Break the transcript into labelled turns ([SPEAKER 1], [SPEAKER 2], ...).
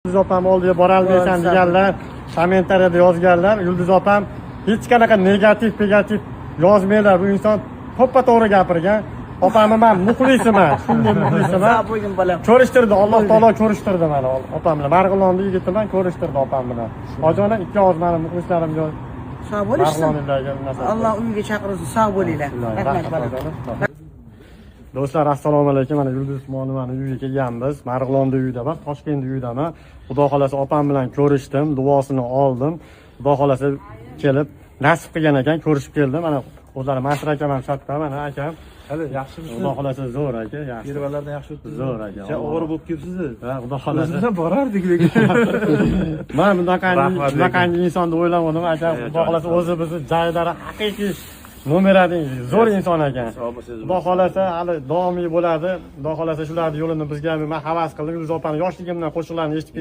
[SPEAKER 1] Yulduz opam oldiga borolmaysan deganlar, kommentariyada yozganlar. Yulduz opam hech qanaqa negativ yozmaylar. Bu inson to'ppa-to'g'ri gapirgan. Opamni men muxlisman, shunday muxlisman. Ko'rishtirdi, Alloh taolo ko'rishtirdi meni opam bilan. Marg'ilonda yigitman, ko'rishtirdi opam bilan. Ojonon ikki oz meni muxlislarimga
[SPEAKER 2] sog' bo'lishsin. Alloh uyiga chaqirsin, sog' bo'linglar. Rahmat.
[SPEAKER 1] Do'stlar, assalomu alaykum. Mana Yulduz Usmonovani uyiga kelganmiz. Marg'ilonda uyidaman, Toshkent uyidaman. Xudo xolasa opam bilan ko'rishdim, duosini oldim. Xudo xolasa kelib nasib qilgan ekan, ko'rishib keldim. Mana o'zlari Masr akam ham shatda, mana akam.
[SPEAKER 3] Hali yaxshimisiz?
[SPEAKER 1] Xudo xolasa zo'r aka, yaxshi.
[SPEAKER 3] Yervalardan yaxshi o'tdi.
[SPEAKER 1] Zo'r aka.
[SPEAKER 3] Sen og'ir bo'lib kelibsiz.
[SPEAKER 1] Ha, Xudo xolasa.
[SPEAKER 3] O'zimizdan borardik lekin.
[SPEAKER 1] Men bunaqa insonni o'ylamadim aka. Xudo xolasa o'zi bizni jaydari haqiqiy nomerading zo'r inson ekan. Xudo xolasa hali davomiy bo'ladi. Xudo xolasa shularning yo'lini bizga men havas qildim. Yulduz opani yoshligimdan qo'shiqlarini eshitib